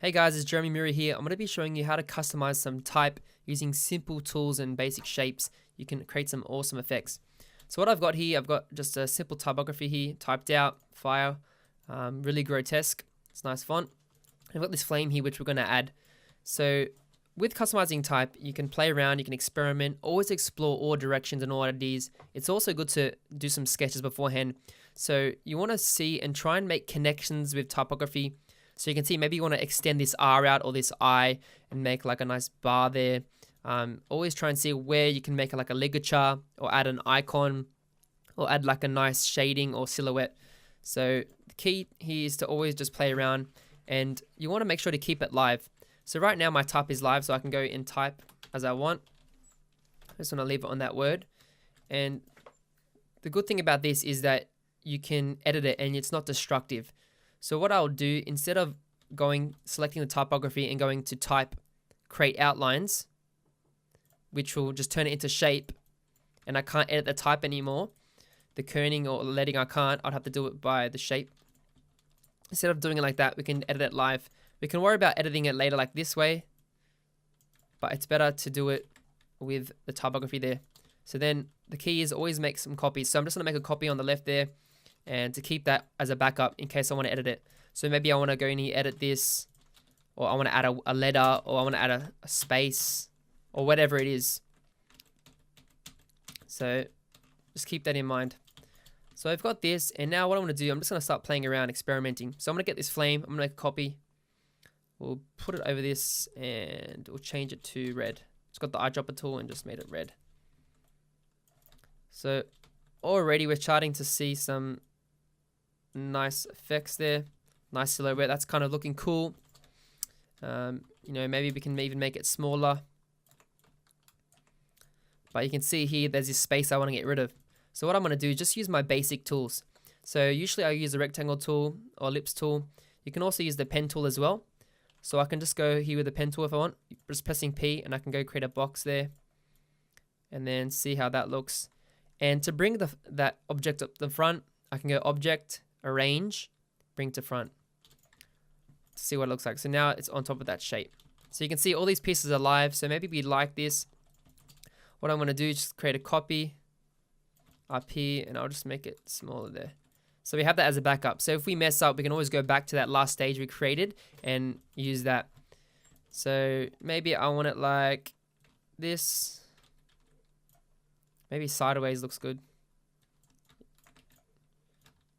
Hey guys, it's Jeremy Murray here. I'm going to be showing you how to customize some type using simple tools and basic shapes. You can create some awesome effects. So what I've got here, I've got just a simple typography here, typed out, file, really grotesque. It's nice font. I've got this flame here which we're going to add. So with customizing type, you can play around, you can experiment, always explore all directions and all ideas. It's also good to do some sketches beforehand. So you want to see and try and make connections with typography. So you can see maybe you want to extend this R out or this I and make like a nice bar there. Always try and see where you can make like a ligature or add an icon or add like a nice shading or silhouette. So the key here is to always just play around, and you want to make sure to keep it live. So right now my type is live, so I can go and type as I want. I just want to leave it on that word. And the good thing about this is that you can edit it and it's not destructive. So what I'll do, instead of selecting the typography and going to type, create outlines, which will just turn it into shape, and I can't edit the type anymore, the kerning or leading I can't, I'd have to do it by the shape. Instead of doing it like that, we can edit it live. We can worry about editing it later like this way, but it's better to do it with the typography there. So then the key is always make some copies. So I'm just going to make a copy on the left there, and to keep that as a backup in case I want to edit it. So maybe I want to go in here, edit this, or I want to add a letter, or I want to add a space, or whatever it is. So just keep that in mind. So I've got this, and now what I want to do, I'm just going to start playing around, experimenting. So I'm going to get this flame, I'm going to make a copy. We'll put it over this, and we'll change it to red. It's got the eyedropper tool and just made it red. So already we're starting to see some nice effects there, nice silhouette. That's kind of looking cool. You know, maybe we can even make it smaller, but you can see here there's this space I want to get rid of. So what I'm going to do is just use my basic tools. So usually I use the rectangle tool or ellipse tool. You can also use the pen tool as well. So I can just go here with the pen tool if I want, just pressing P, and I can go create a box there and then see how that looks. And to bring that object up the front, I can go Object, Arrange, Bring to Front to see what it looks like. So now it's on top of that shape. So you can see all these pieces are live. So maybe we like this. What I'm going to do is just create a copy up here, and I'll just make it smaller there. So we have that as a backup. So if we mess up, we can always go back to that last stage we created and use that. So maybe I want it like this. Maybe sideways looks good.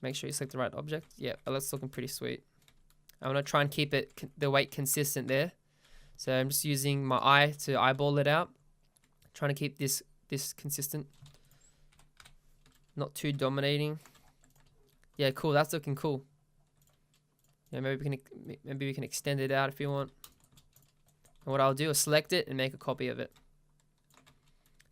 Make sure you select the right object. Yeah, that's looking pretty sweet. I want to try and keep it the weight consistent there. So I'm just using my eye to eyeball it out. Trying to keep this consistent. Not too dominating. Yeah, cool. That's looking cool. Yeah, maybe we can extend it out if you want. And what I'll do is select it and make a copy of it.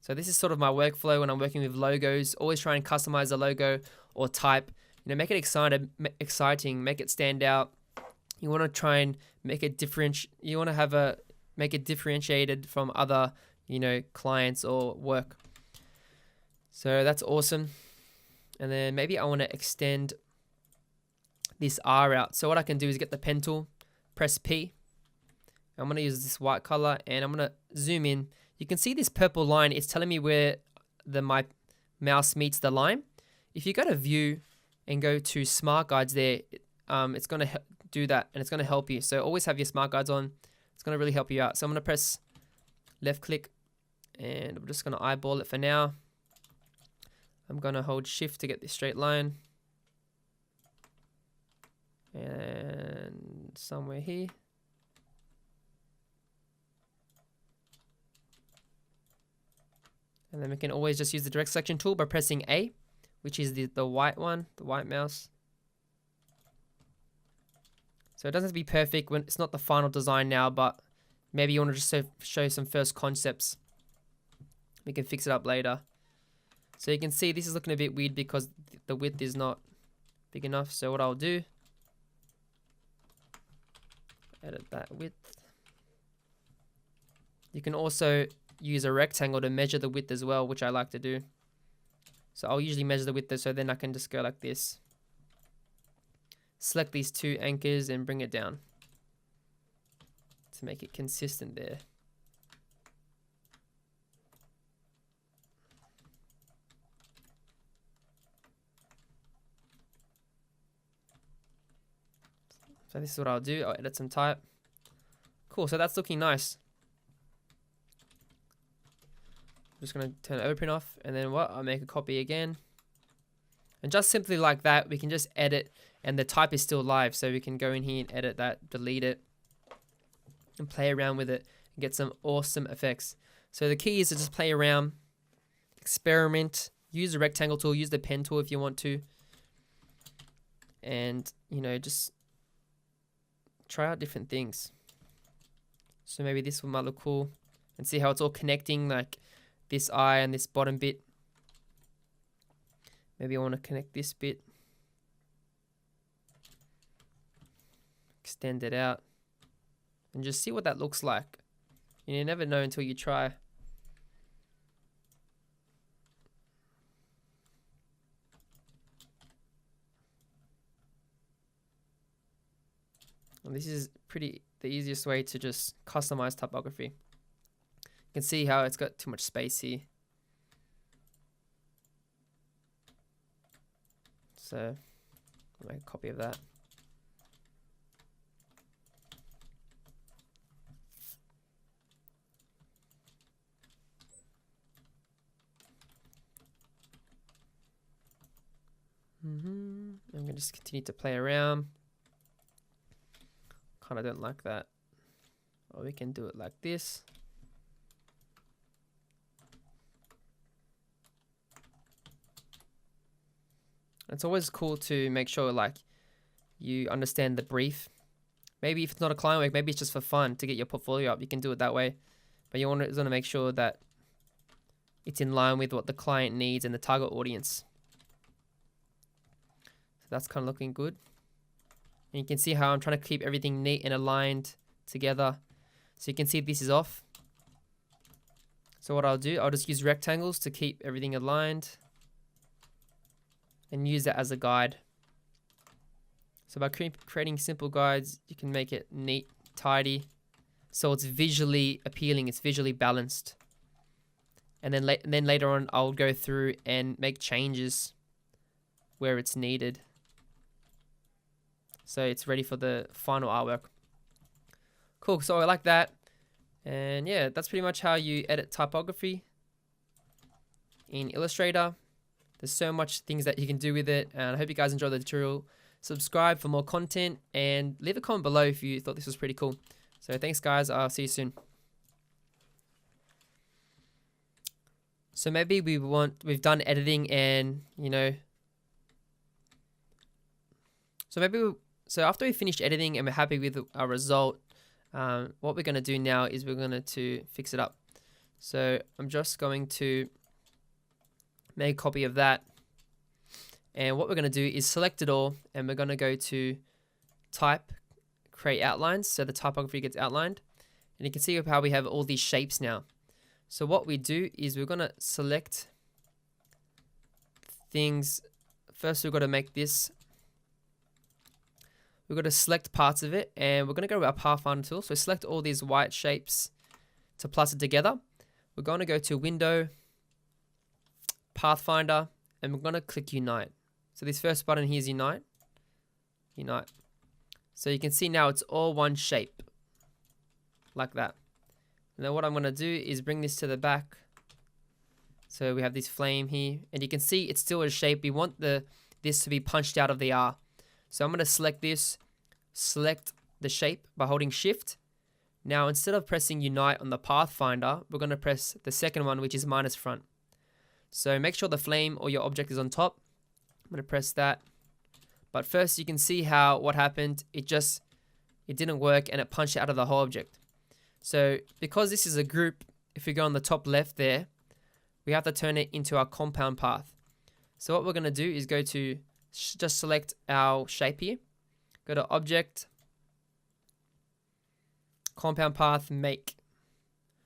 So this is sort of my workflow when I'm working with logos. Always try and customize the logo or type. You know, make it exciting, make it stand out. You want to try and make it different. You want to make it differentiated from other, you know, clients or work. So that's awesome. And then maybe I want to extend this R out. So what I can do is get the pen tool, press P. I'm going to use this white color, and I'm going to zoom in. You can see this purple line. It's telling me where my mouse meets the line. If you go to View and go to Smart Guides there, it's going to do that, and it's going to help you. So always have your Smart Guides on. It's going to really help you out. So I'm going to press left click, and I'm just going to eyeball it for now. I'm going to hold Shift to get this straight line. And somewhere here. And then we can always just use the direct selection tool by pressing A, which is the white one, the white mouse. So it doesn't have to be perfect when it's not the final design now, but maybe you want to just show some first concepts. We can fix it up later. So you can see this is looking a bit weird because the width is not big enough. So what I'll do, edit that width. You can also use a rectangle to measure the width as well, which I like to do. So I'll usually measure the width, so then I can just go like this. Select these two anchors and bring it down. to make it consistent there. So this is what I'll do. I'll edit some type. Cool, so that's looking nice. I'm just gonna turn open off, and then what? I'll make a copy again. And just simply like that, we can just edit, and the type is still live, so we can go in here and edit that, delete it, and play around with it, and get some awesome effects. So the key is to just play around, experiment, use the rectangle tool, use the pen tool if you want to, and, you know, just try out different things. So maybe this one might look cool, and see how it's all connecting, like this eye and this bottom bit. Maybe I want to connect this bit, extend it out, and just see what that looks like. You never know until you try. And this is the easiest way to just customize typography. You can see how it's got too much space here. So I'll make a copy of that. I'm going to just continue to play around. Kind of don't like that. Or we can do it like this. It's always cool to make sure like you understand the brief. Maybe if it's not a client work, maybe it's just for fun to get your portfolio up. You can do it that way. But you want to make sure that it's in line with what the client needs and the target audience. So that's kind of looking good. And you can see how I'm trying to keep everything neat and aligned together. So you can see this is off. So what I'll do, I'll just use rectangles to keep everything aligned and use that as a guide. So by creating simple guides, you can make it neat, tidy, so it's visually appealing, it's visually balanced. And then later on, I'll go through and make changes where it's needed, so it's ready for the final artwork. Cool, so I like that. And yeah, that's pretty much how you edit typography in Illustrator. There's so much things that you can do with it, and I hope you guys enjoyed the tutorial. Subscribe for more content, and leave a comment below if you thought this was pretty cool. So thanks guys, I'll see you soon. So maybe we've done editing, and you know, so after we finished editing and we're happy with our result, what we're going to do now is we're going to fix it up. So I'm just going to make a copy of that, and what we're going to do is select it all, and we're going to go to type, create outlines, so the typography gets outlined, and you can see how we have all these shapes now. So what we do is we're going to select things. First we've got to make this, we've got to select parts of it, and we're going to go to our Pathfinder tool. So select all these white shapes to plus it together. We're going to go to Window, Pathfinder, and we're going to click Unite. So this first button here is Unite. Unite. So you can see now it's all one shape, like that. And then what I'm going to do is bring this to the back. So we have this flame here, and you can see it's still a shape. We want this to be punched out of the R. So I'm going to select this, select the shape by holding Shift. Now instead of pressing Unite on the Pathfinder, we're going to press the second one, which is minus front. So make sure the flame or your object is on top. I'm going to press that. But first you can see how what happened, it didn't work, and it punched it out of the whole object. So because this is a group, if we go on the top left there, we have to turn it into our compound path. So what we're going to do is go to, just select our shape here, go to Object, Compound Path, Make.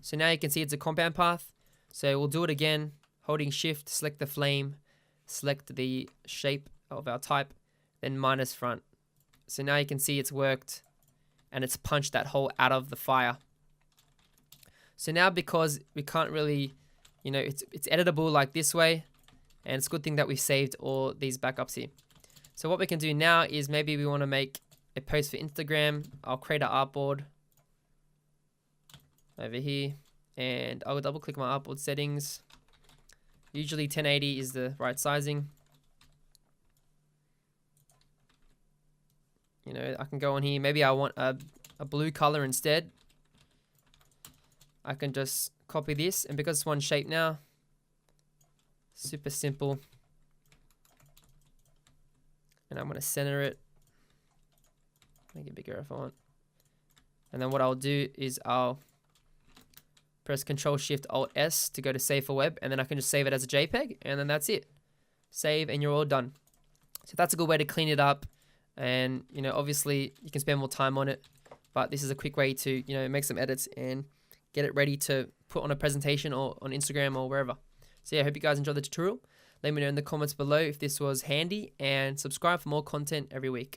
So now you can see it's a compound path. So we'll do it again, holding Shift, select the flame, select the shape of our type, then minus front. So now you can see it's worked. and it's punched that hole out of the fire. So now, because we can't really, it's editable like this way, and it's a good thing that we saved all these backups here. So what we can do now is maybe we want to make a post for Instagram. I'll create an artboard over here, and I'll double click my artboard settings. Usually 1080 is the right sizing. I can go on here. Maybe I want a blue color instead. I can just copy this, and because it's one shape now, super simple. And I'm going to center it. Make it bigger if I want. And then what I'll do is I'll press Ctrl-Shift-Alt-S to go to Save for Web, and then I can just save it as a JPEG, and then that's it. Save, and you're all done. So that's a good way to clean it up. And, obviously you can spend more time on it, but this is a quick way to, make some edits and get it ready to put on a presentation or on Instagram or wherever. So yeah, I hope you guys enjoyed the tutorial. Let me know in the comments below if this was handy, and subscribe for more content every week.